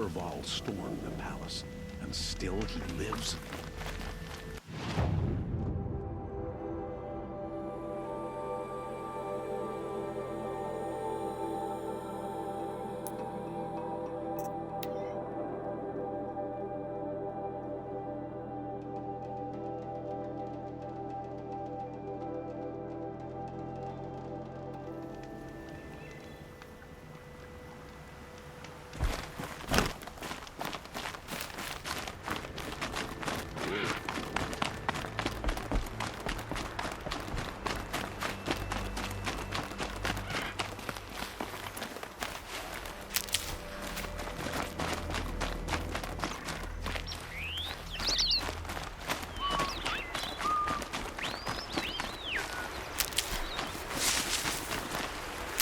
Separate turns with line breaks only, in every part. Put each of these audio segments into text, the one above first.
Urval stormed the palace, and still he lives.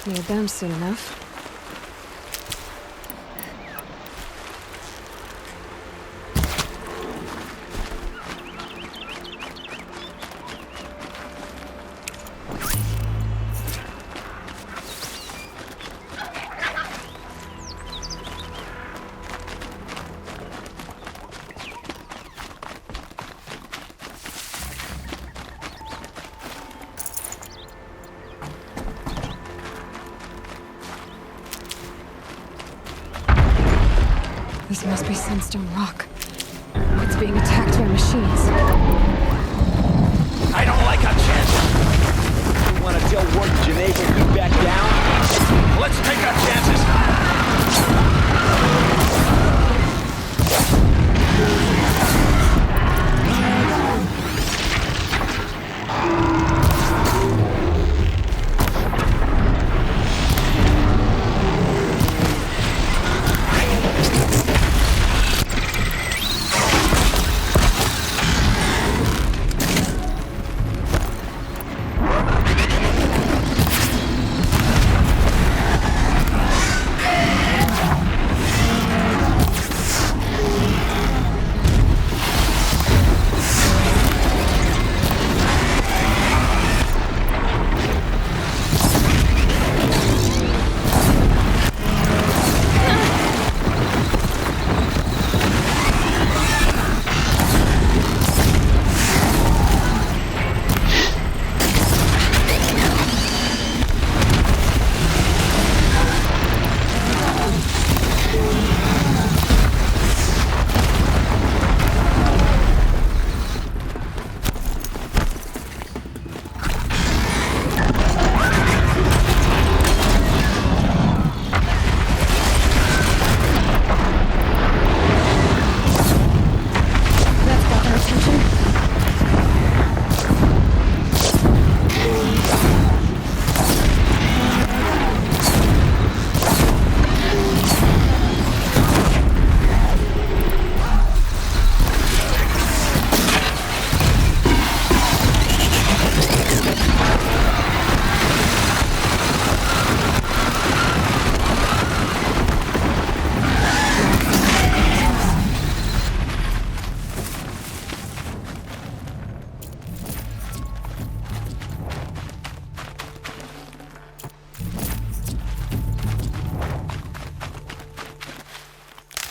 Need them soon enough. This must be Sunstone Rock. It's being attacked by machines.
I don't like our chances.
You want to tell Warden Geneva to back down?
Let's take our chances.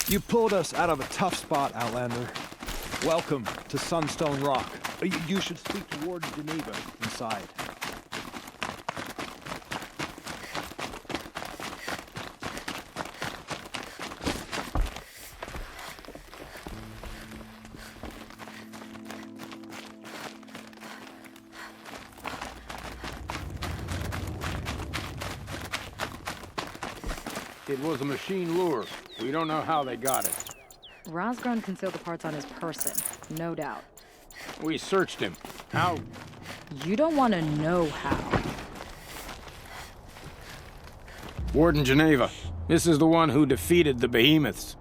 You pulled us out of a tough spot, Outlander. Welcome to Sunstone Rock. You should speak to Warden Geneva inside.
It was a machine lure. We don't know how they got it.
Rosgron concealed the parts on his person, no doubt.
We searched him. How?
You don't want to know how.
Warden Geneva. This is the one who defeated the behemoths.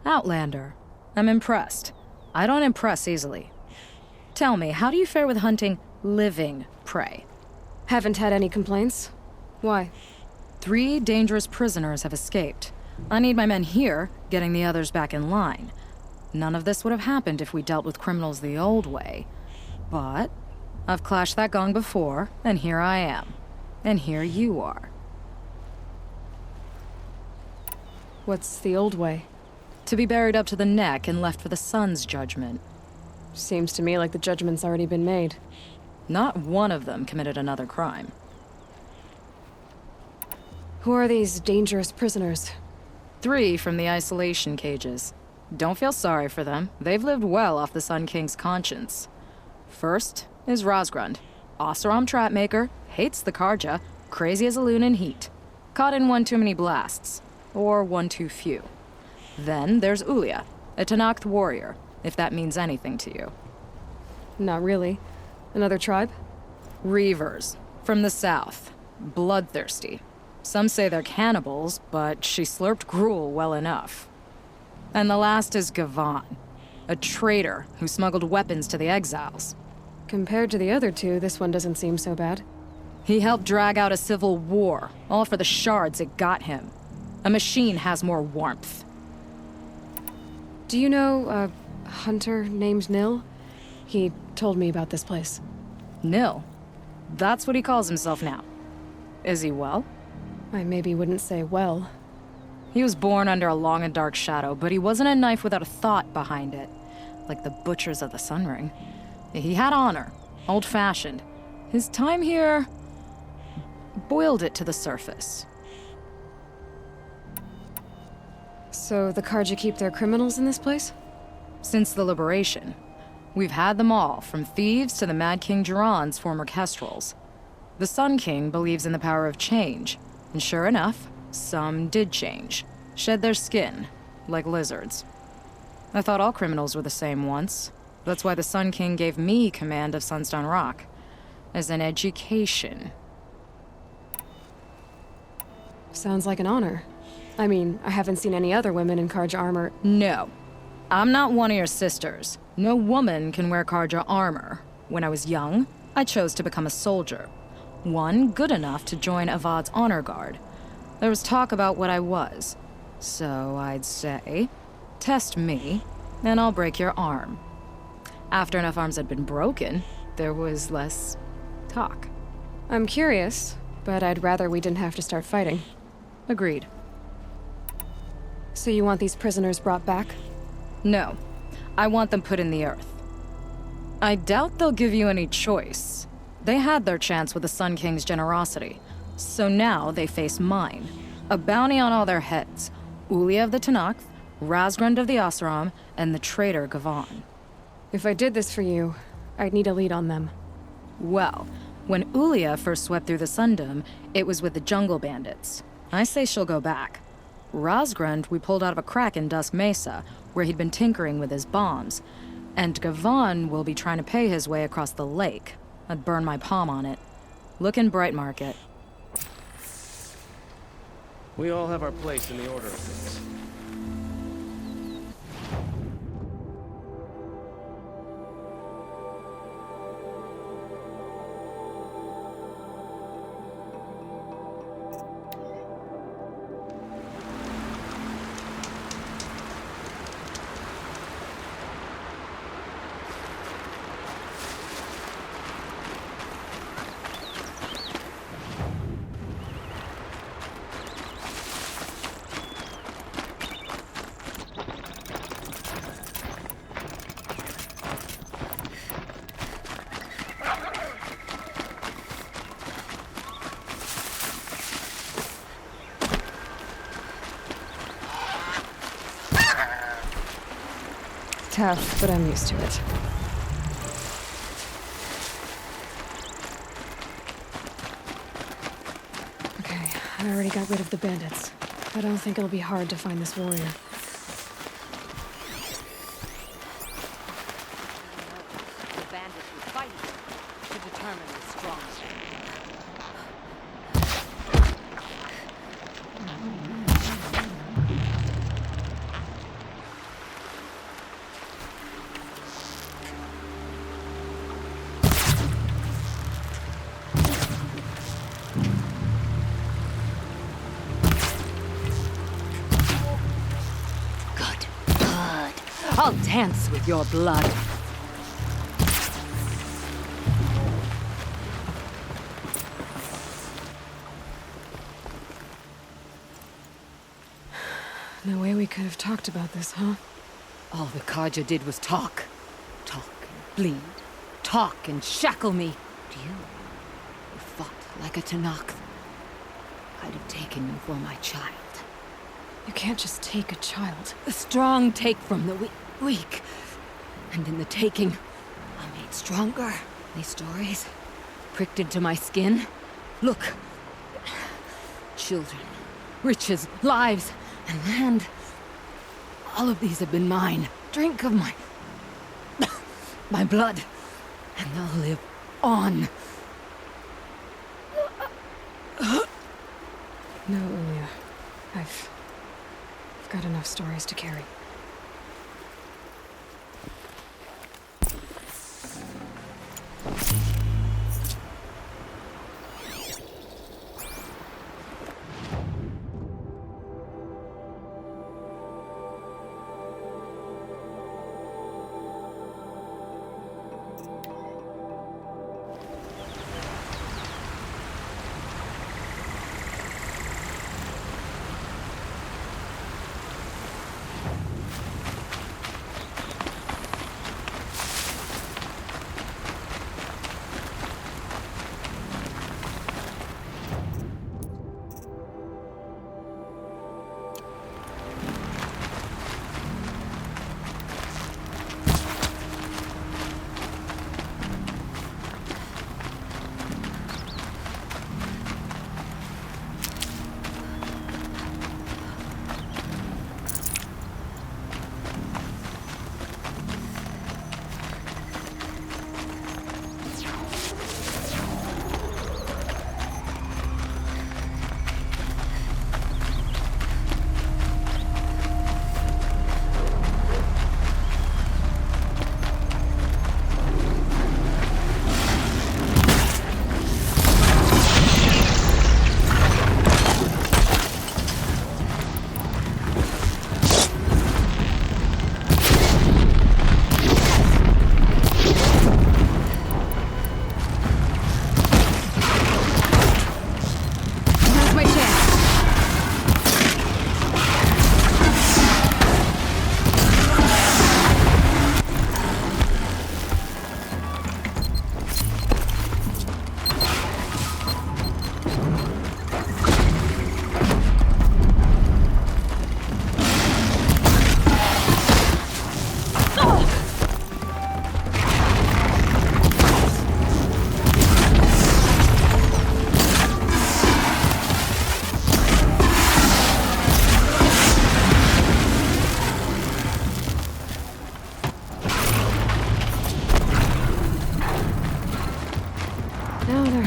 Outlander. I'm impressed. I don't impress easily. Tell me, how do you fare with hunting living prey?
Haven't had any complaints. Why?
3 dangerous prisoners have escaped. I need my men here, getting the others back in line. None of this would have happened if we dealt with criminals the old way. But I've clashed that gong before, and here I am. And here you are.
What's the old way?
To be buried up to the neck and left for the sun's judgment.
Seems to me like the judgment's already been made.
Not one of them committed another crime.
Who are these dangerous prisoners?
3 from the isolation cages. Don't feel sorry for them. They've lived well off the Sun King's conscience. First is Rosgrund. Oseram trapmaker, hates the Karja, crazy as a loon in heat. Caught in one too many blasts. Or one too few. Then there's Ulia, a Tenakth warrior, if that means anything to you.
Not really. Another tribe?
Reavers, from the south. Bloodthirsty. Some say they're cannibals, but she slurped gruel well enough. And the last is Gavan, a traitor who smuggled weapons to the exiles.
Compared to the other two, this one doesn't seem so bad.
He helped drag out a civil war, all for the shards it got him. A machine has more warmth.
Do you know a hunter named Nil? He told me about this place.
Nil. That's what he calls himself now. Is he well?
I maybe wouldn't say well.
He was born under a long and dark shadow, but he wasn't a knife without a thought behind it. Like the butchers of the Sun Ring. He had honor, old-fashioned. His time here boiled it to the surface.
So the Karja keep their criminals in this place?
Since the liberation, we've had them all, from thieves to the Mad King Jiran's former kestrels. The Sun King believes in the power of change, and sure enough, some did change. Shed their skin, like lizards. I thought all criminals were the same once. That's why the Sun King gave me command of Sunstone Rock. As an education.
Sounds like an honor. I mean, I haven't seen any other women in Karja armor.
No. I'm not one of your sisters. No woman can wear Karja armor. When I was young, I chose to become a soldier. One good enough to join Avad's honor guard. There was talk about what I was. So I'd say, test me, and I'll break your arm. After enough arms had been broken, there was less talk.
I'm curious, but I'd rather we didn't have to start fighting.
Agreed.
So you want these prisoners brought back?
No. I want them put in the earth. I doubt they'll give you any choice. They had their chance with the Sun King's generosity. So now they face mine. A bounty on all their heads. Ulia of the Tenakth, Rosgrund of the Oseram, and the traitor Gavan.
If I did this for you, I'd need a lead on them.
Well, when Ulia first swept through the Sundom, it was with the jungle bandits. I say she'll go back. Rosgrund we pulled out of a crack in Dusk Mesa, where he'd been tinkering with his bombs. And Gavan will be trying to pay his way across the lake. I'd burn my palm on it. Look in Bright Market.
We all have our place in the order of things.
Tough, but I'm used to it. Okay, I already got rid of the bandits. I don't think it'll be hard to find this warrior.
The bandits will fight to determine the strongest.
I'll dance with your blood.
No way we we could have talked about this, huh?
All the Kaja did was talk. Talk and bleed. Talk and shackle me. And you fought like a Tanakh. I'd have taken you for my child.
You can't just take a child.
The strong take from the weak. And in the taking, I'm made stronger. These stories, pricked into my skin. Look. Children, riches, lives, and land. All of these have been mine. Drink of my... my blood. And they'll live on.
No, Ulia. I've got enough stories to carry.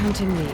Hunting me.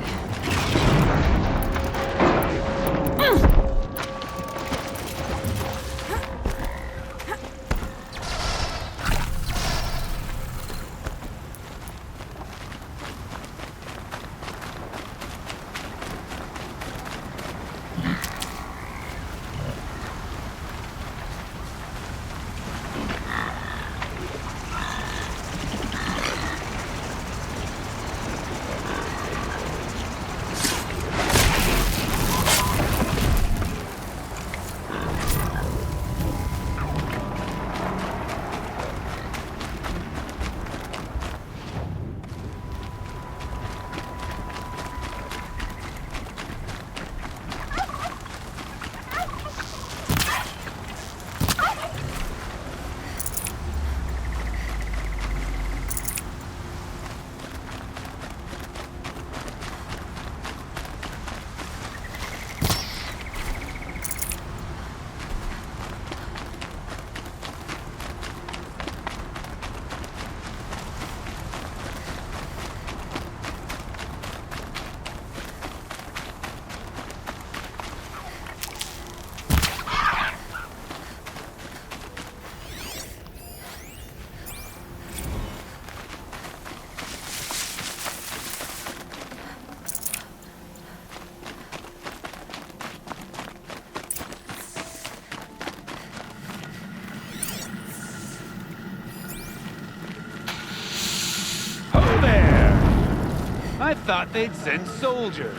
I thought they'd send soldiers.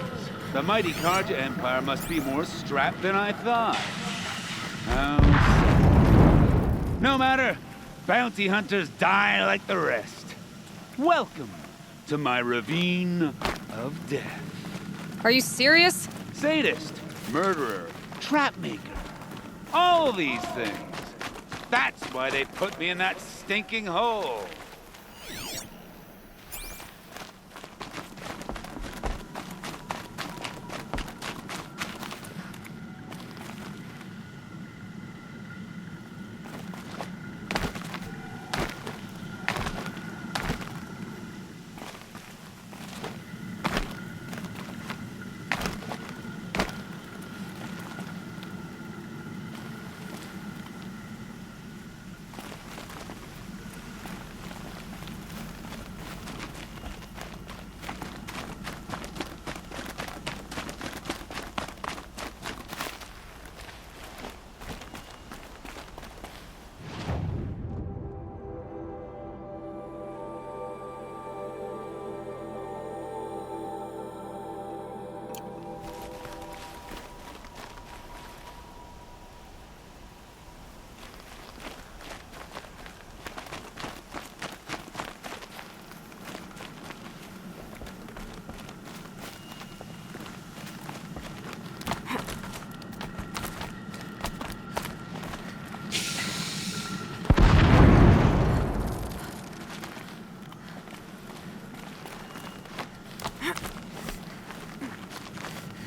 The mighty Karja Empire must be more strapped than I thought. How No matter, bounty hunters die like the rest. Welcome to my ravine of death.
Are you serious?
Sadist, murderer, trap maker. All these things. That's why they put me in that stinking hole.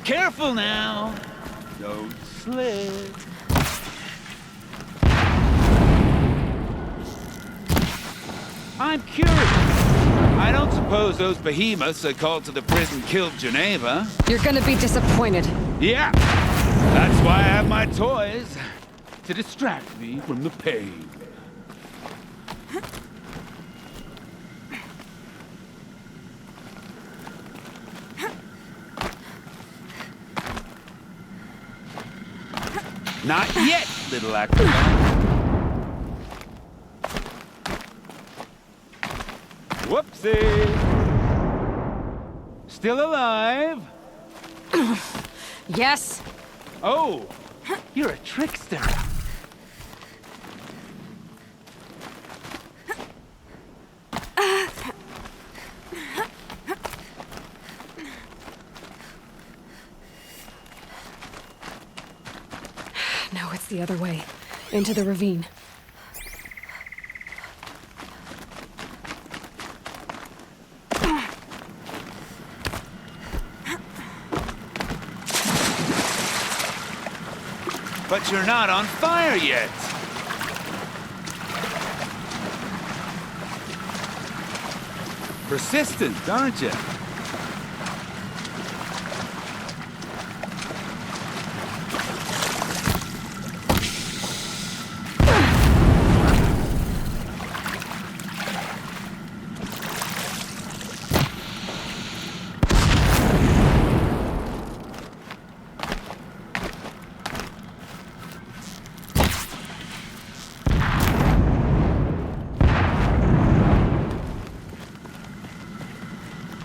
Careful now. Don't slip. I'm curious. I don't suppose those behemoths that called to the prison killed Geneva.
You're gonna be disappointed.
Yeah. That's why I have my toys. To distract me from the pain. Not yet, little acrobat. Whoopsie. Still alive?
Yes?
Oh, you're a trickster.
No, it's the other way. Into the ravine.
But you're not on fire yet. Persistent, aren't you?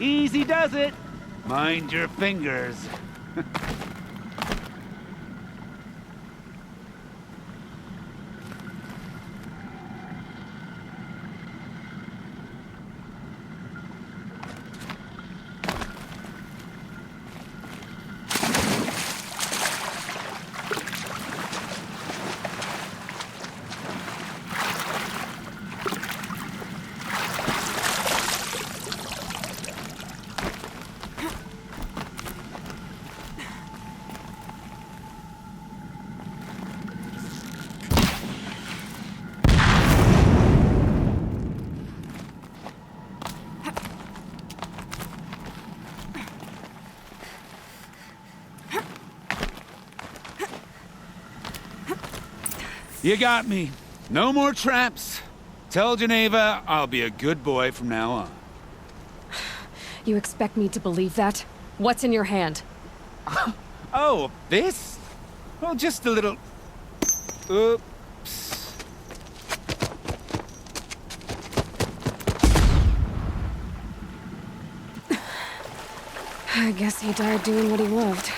Easy does it. Mind your fingers. You got me. No more traps. Tell Geneva I'll be a good boy from now on.
You expect me to believe that? What's in your hand?
Oh, this? Well, just a little... Oops.
I guess he died doing what he loved.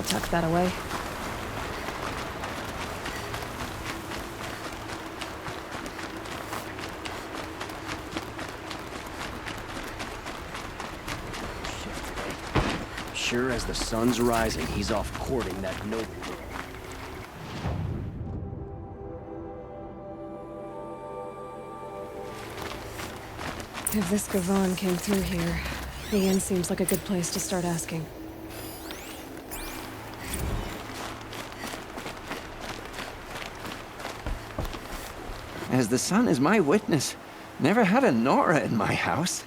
tuck that away.
Sure as the sun's rising, he's off courting that noble girl.
If this Gavon came through here, the inn seems like a good place to start asking.
As the sun is my witness, never had a Nora in my house.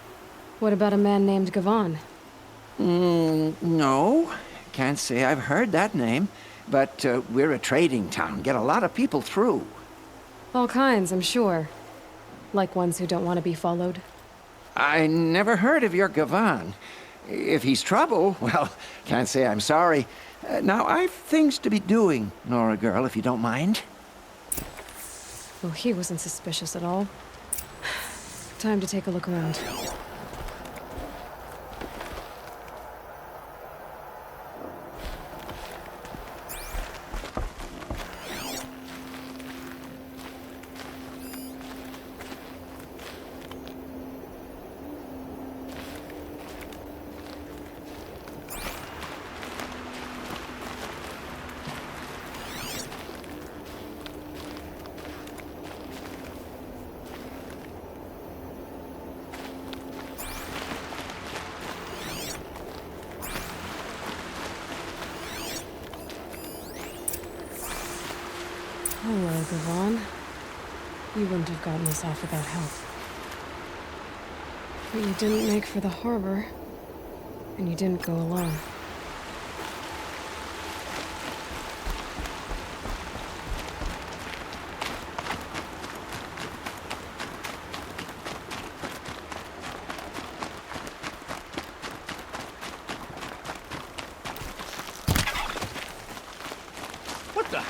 What about a man named Gavon?
No. Can't say I've heard that name. But we're a trading town. Get a lot of people through.
All kinds, I'm sure. Like ones who don't want to be followed.
I never heard of your Gavon. If he's trouble, well, can't say I'm sorry. Now, I've things to be doing, Nora girl, if you don't mind.
Well, he wasn't suspicious at all. Time to take a look around. Hello, Gavon. You wouldn't have gotten us off without help. But you didn't make for the harbor, and you didn't go alone.
What the?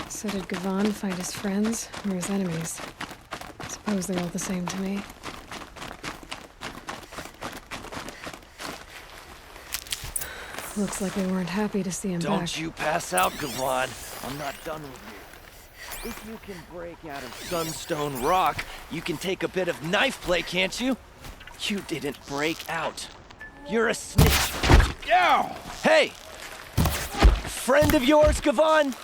So did Gavon find his friends or his enemies? Suppose they're all the same to me. Looks like they weren't happy to see him back. Don't you pass out, Gavon. I'm not done with you. If you can break out of Sunstone Rock, you can take a bit of knife play, can't you? You didn't break out. You're a snitch. Ow! Hey! Friend of yours, Gavon?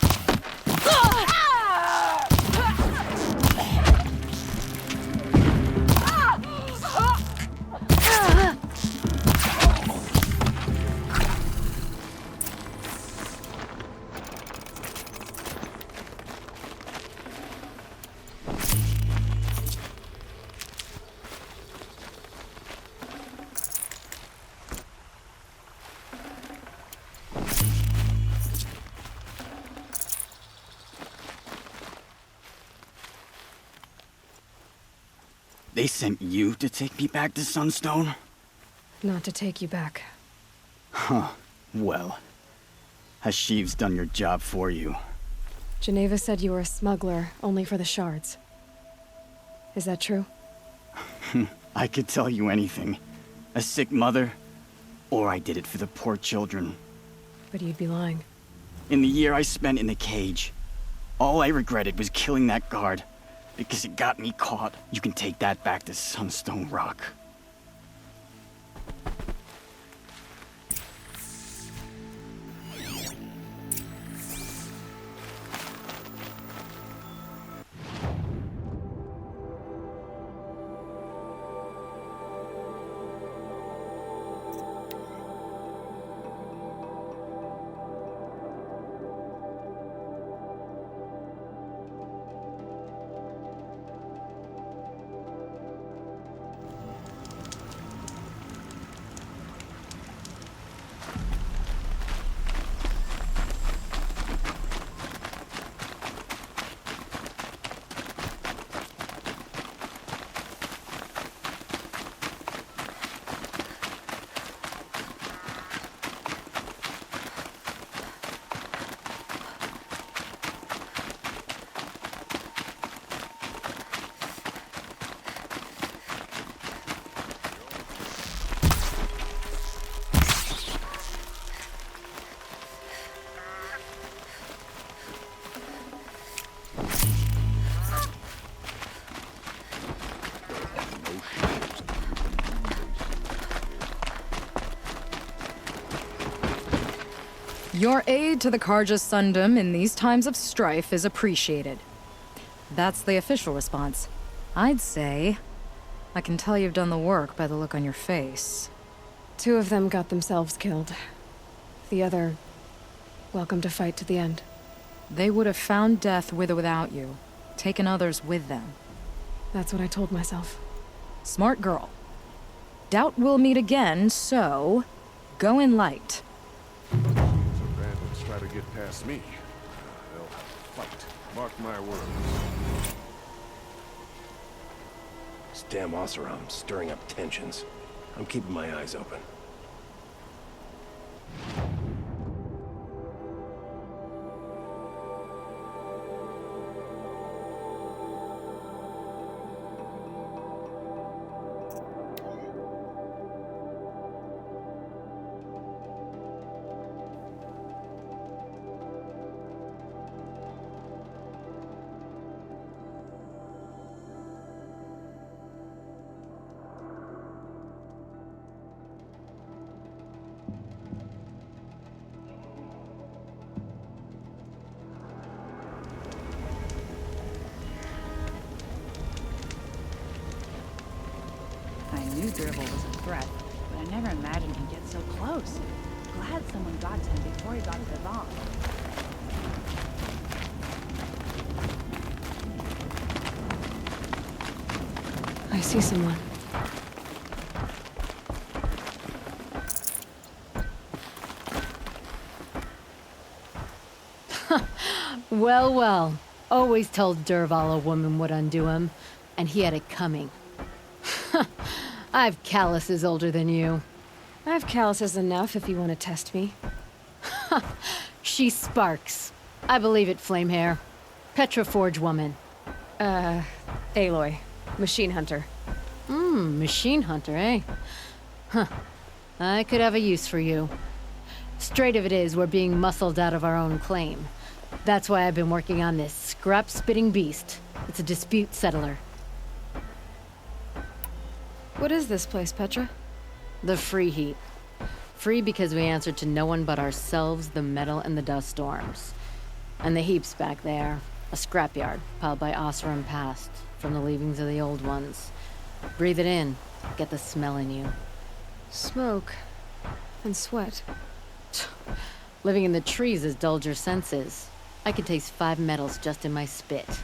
They sent you to take me back to Sunstone?
Not to take you back.
Huh. Well, Hashiv's done your job for you.
Geneva said you were a smuggler, only for the shards. Is that true?
I could tell you anything. A sick mother, or I did it for the poor children.
but you'd be lying.
In the year I spent in the cage, all I regretted was killing that guard. Because it got me caught. You can take that back to Sunstone Rock.
Your aid to the Carja Sundom in these times of strife is appreciated. That's the official response. I'd say I can tell you've done the work by the look on your face.
2 of them got themselves killed. The other, welcome to fight to the end.
They would have found death with or without you, taken others with them.
That's what I told myself.
Smart girl. Doubt we'll meet again, so go in light.
Bandits try to get past me. They'll have to fight. Mark my words.
This damn Oseram's stirring up tensions. I'm keeping my eyes open.
I knew Durable was a threat, but I never imagined he'd get so close. Glad someone got to him before he got to the bomb.
I see someone.
Well, well. Always told Durval a woman would undo him, and he had it coming. I've calluses older than you.
I have calluses enough if you want to test me.
She sparks. I believe it, Flamehair. Petroforge woman.
Aloy. Machine hunter.
Machine hunter, eh? Huh. I could have a use for you. Straight of it is, we're being muscled out of our own claim. That's why I've been working on this scrap-spitting beast. It's a dispute settler.
What is this place, Petra?
The Free Heap. Free because we answer to no one but ourselves, the metal, and the dust storms. And the heap's back there. A scrapyard, piled by Oseram past, from the leavings of the old ones. Breathe it in. Get the smell in you.
Smoke. And sweat.
Living in the trees has dulled your senses. I could taste 5 metals just in my spit.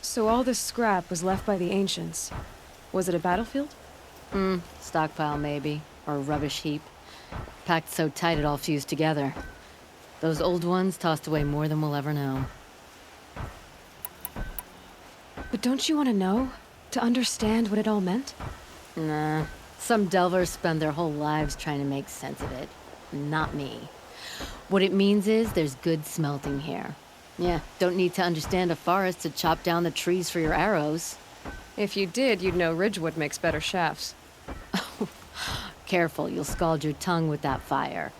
So all this scrap was left by the ancients. Was it a battlefield?
Stockpile maybe. Or a rubbish heap. Packed so tight it all fused together. Those old ones tossed away more than we'll ever know.
But don't you want to know? To understand what it all meant?
Nah. Some delvers spend their whole lives trying to make sense of it. Not me. What it means is there's good smelting here. Yeah, don't need to understand a forest to chop down the trees for your arrows.
If you did, you'd know Ridgewood makes better shafts.
Careful, you'll scald your tongue with that fire.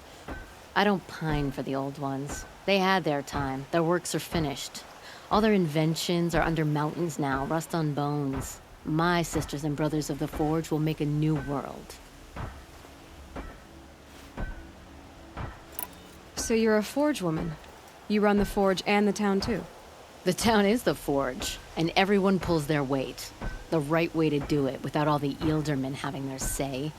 I don't pine for the old ones. They had their time. Their works are finished. All their inventions are under mountains now, rust on bones. My sisters and brothers of the Forge will make a new world.
So you're a Forge woman. You run the Forge and the town too.
The town is the Forge, and everyone pulls their weight. The right way to do it, without all the Ealdormen having their say.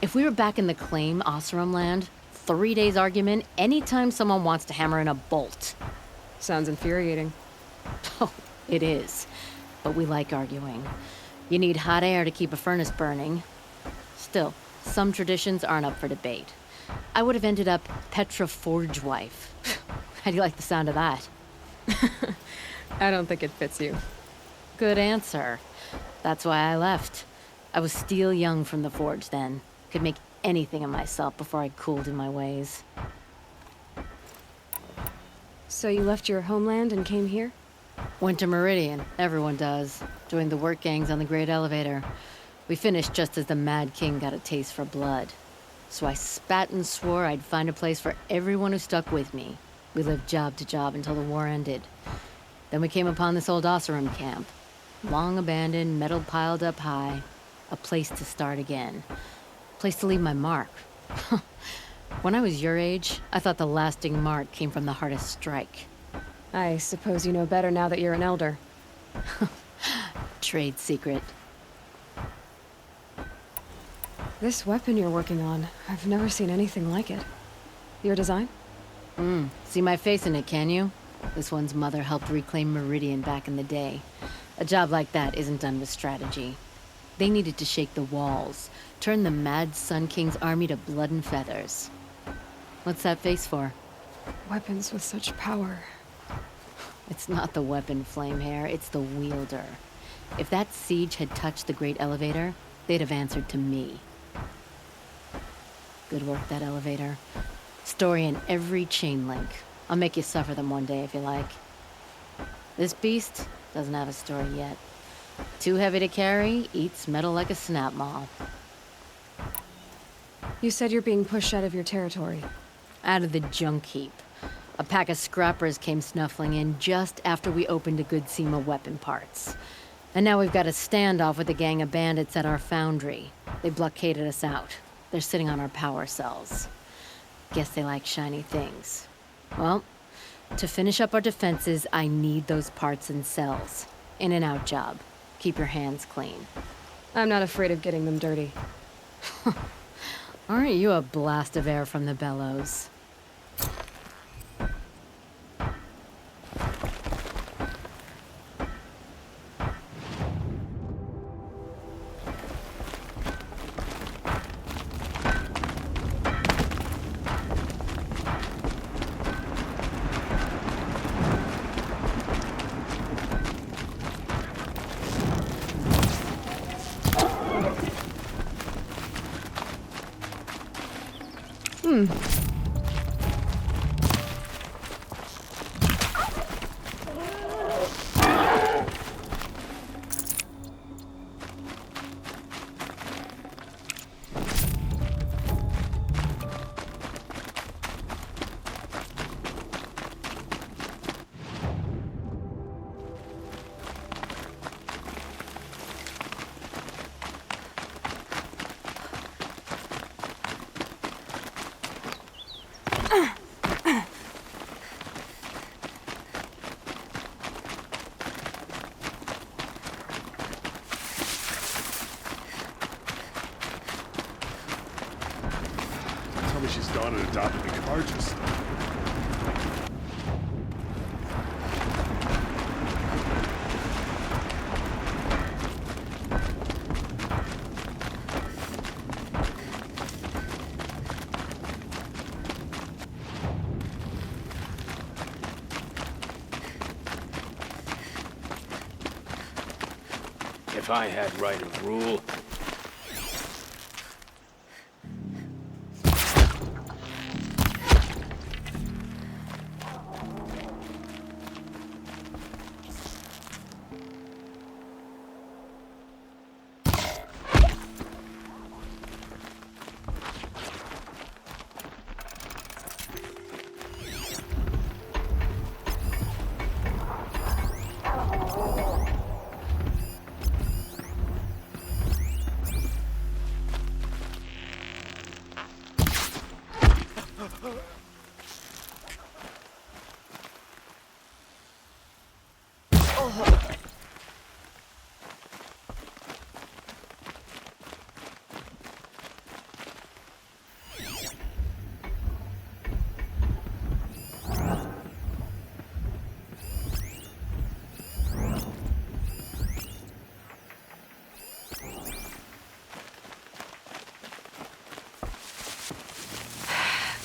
If we were back in the Claim Oseram land, 3 days argument anytime someone wants to hammer in a bolt.
Sounds infuriating.
Oh, it is. But we like arguing. You need hot air to keep a furnace burning. Still, some traditions aren't up for debate. I would have ended up Petra Forge wife. How do you like the sound of that?
I don't think it fits you.
Good answer. That's why I left. I was still young from the Forge then. Could make anything of myself before I cooled in my ways.
So you left your homeland and came here?
Went to Meridian. Everyone does. Joined the work gangs on the Great Elevator. We finished just as the Mad King got a taste for blood. So I spat and swore I'd find a place for everyone who stuck with me. We lived job to job until the war ended. Then we came upon this old Oseram camp. Long abandoned, metal piled up high. A place to start again. A place to leave my mark. When I was your age, I thought the lasting mark came from the hardest strike.
I suppose you know better now that you're an elder.
Trade secret.
This weapon you're working on, I've never seen anything like it. Your design?
See my face in it, can you? This one's mother helped reclaim Meridian back in the day. A job like that isn't done with strategy. They needed to shake the walls, turn the Mad Sun King's army to blood and feathers. What's that face for?
Weapons with such power.
It's not the weapon, Flamehair, it's the wielder. If that siege had touched the Great Elevator, they'd have answered to me. Good work, that elevator. Story in every chain link. I'll make you suffer them one day if you like. This beast doesn't have a story yet. Too heavy to carry, eats metal like a snap maw.
You said you're being pushed out of your territory.
Out of the junk heap. A pack of scrappers came snuffling in just after we opened a good seam of weapon parts. And now we've got a standoff with a gang of bandits at our foundry. They blockaded us out. They're sitting on our power cells. Guess they like shiny things. Well, to finish up our defenses, I need those parts and cells. In and out job. Keep your hands clean.
I'm not afraid of getting them dirty.
Aren't you a blast of air from the bellows?
Tell me she's gone and adopted the charges.
If I had right of rule,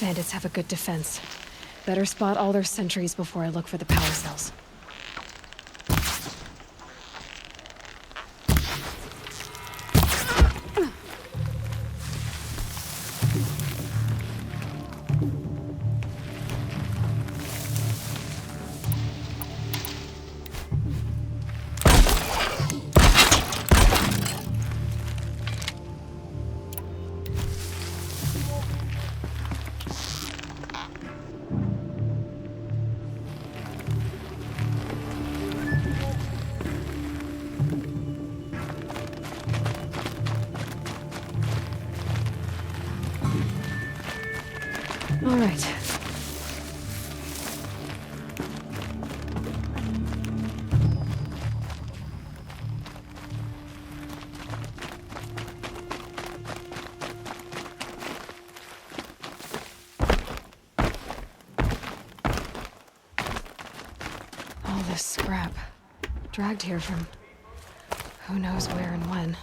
Bandits have a good defense. Better spot all their sentries before I look for the power cells. All right. All this scrap. Dragged here from who knows where and when.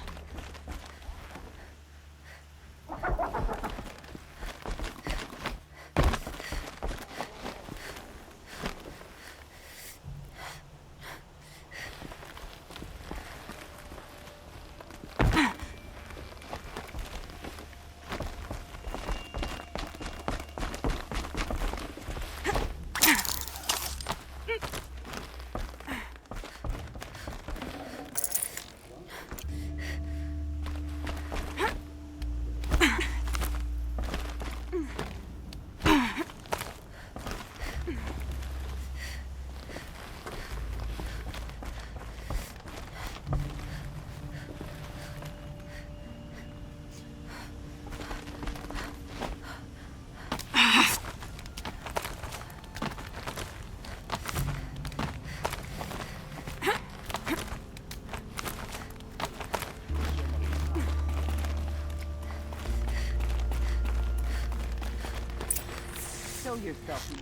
Show yourself.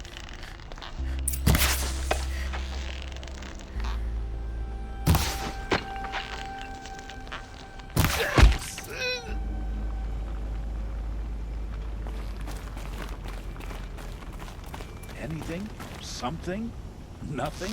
Anything? Something? Nothing?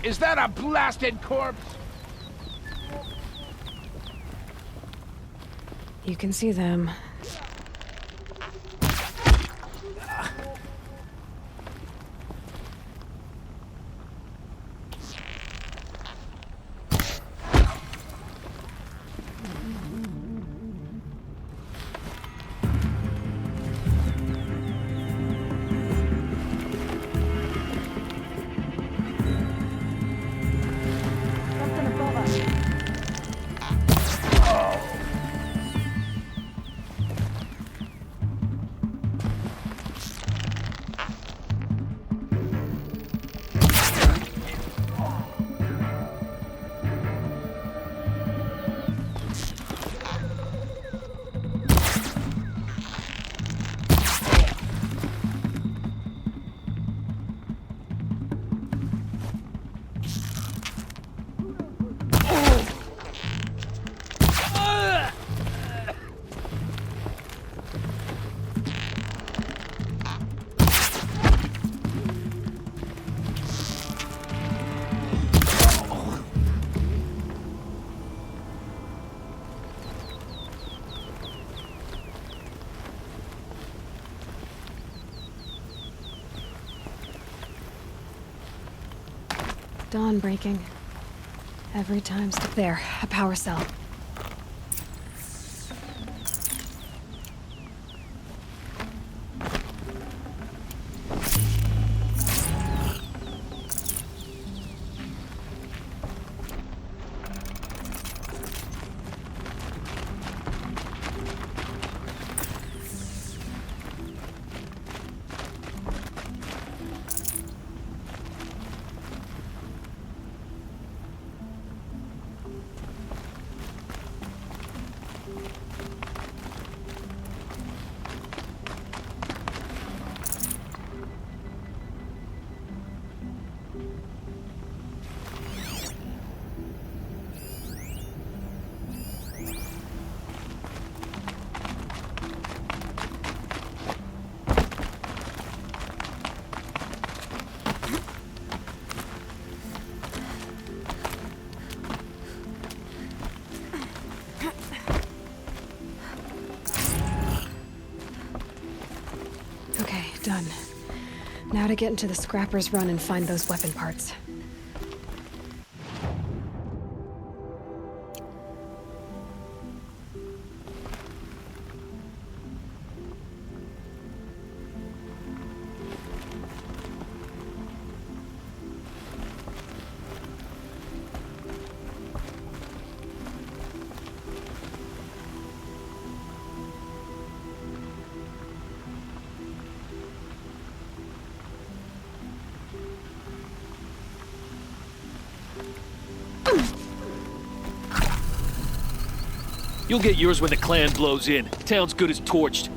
Is that a blasted corpse?
You can see them. Dawn breaking. Every time. There, a power cell. done. Now to get into the scrapper's run and find those weapon parts.
You'll get yours when the clan blows in. Town's good as torched.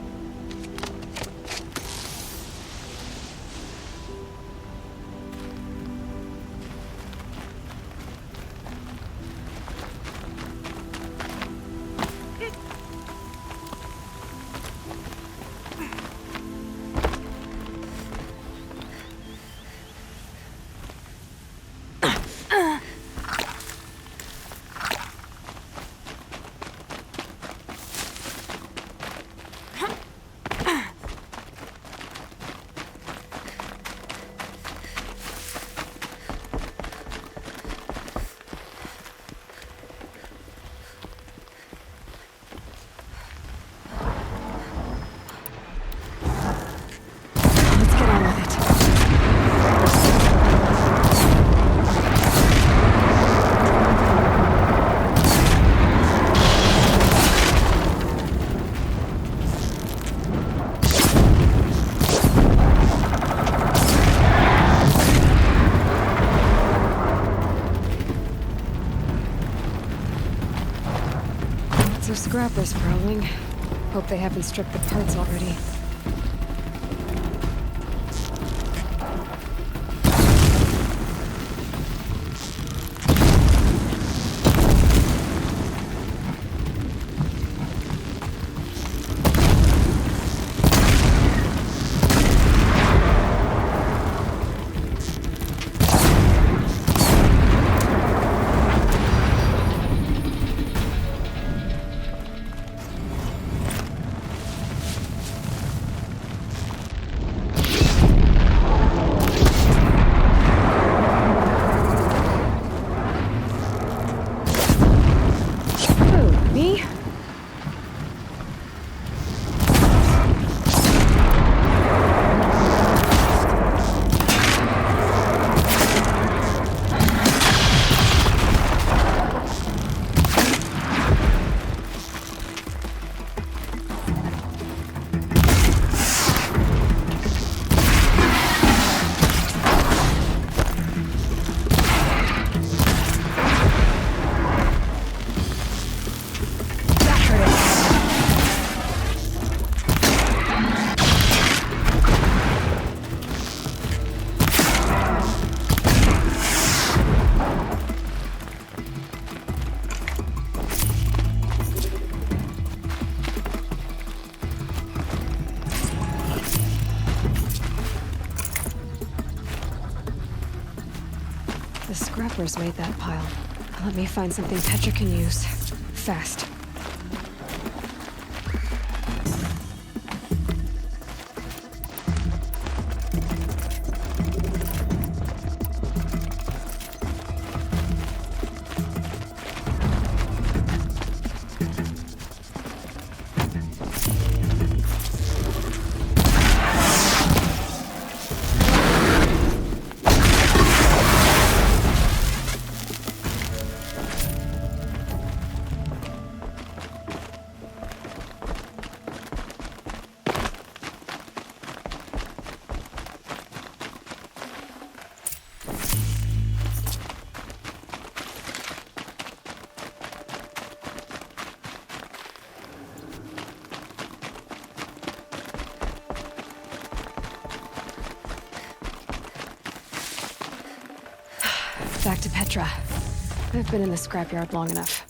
Scrappers prowling. Hope they haven't stripped the parts already. The scrappers made that pile. Let me find something Petra can use. Fast. Back to Petra. I've been in the scrapyard long enough.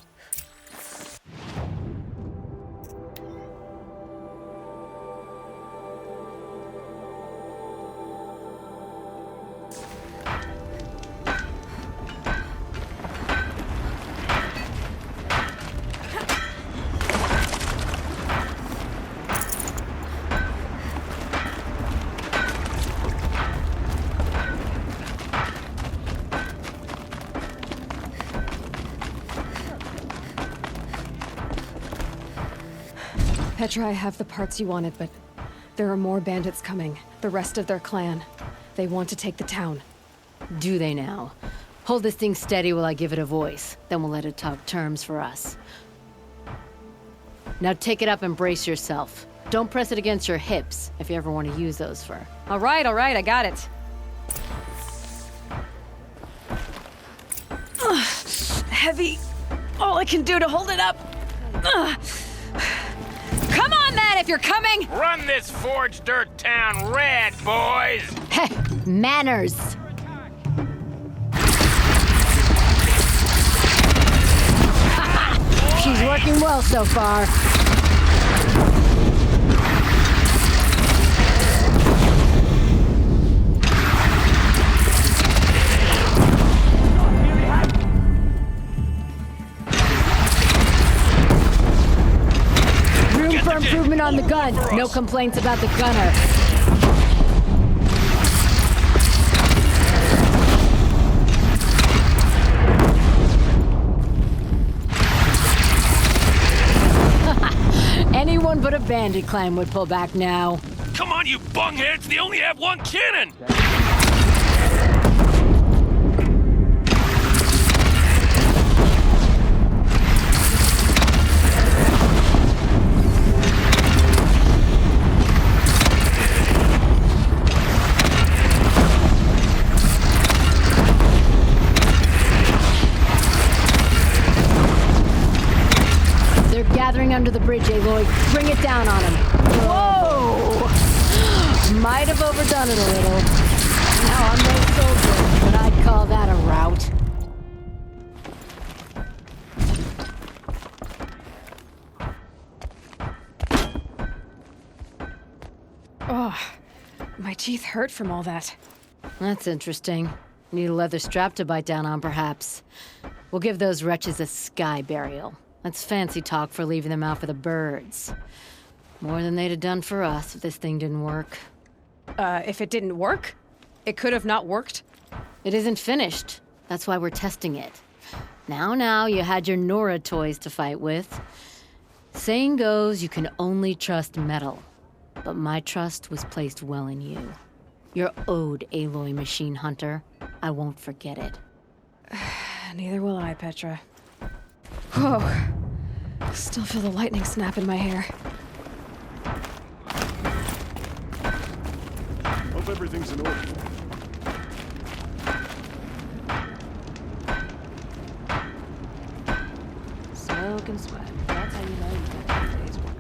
Petra, I have the parts you wanted, but there are more bandits coming. The rest of their clan. They want to take the town.
Do they now? Hold this thing steady while I give it a voice. Then we'll let it talk terms for us. Now take it up and brace yourself. Don't press it against your hips if you ever want to use those for...
All right, I got it. Heavy. All I can do to hold it up. Come on, then, if you're coming!
Run this forged dirt town red, boys!
Heh, manners! She's working well so far. Room for improvement on the gun. No complaints about the gunner. Anyone but a bandit clan would pull back now.
Come on, you bungheads! They only have one cannon!
Gathering under the bridge, Aloy. Bring it down on him. Whoa! Might have overdone it a little. Now I'm no soldier, but I'd call that a rout.
Oh, my teeth hurt from all that.
That's interesting. Need a leather strap to bite down on, perhaps. We'll give those wretches a sky burial. That's fancy talk for leaving them out for the birds. More than they'd have done for us if this thing didn't work.
If it didn't work? It could have not worked?
It isn't finished. That's why we're testing it. Now, you had your Nora toys to fight with. Saying goes, you can only trust metal. But my trust was placed well in you. You're owed, Aloy Machine Hunter. I won't forget it.
Neither will I, Petra. Whoa. Still feel the lightning snap in my hair.
Hope everything's in order.
Soak and sweat. That's how you know you've got a day's work.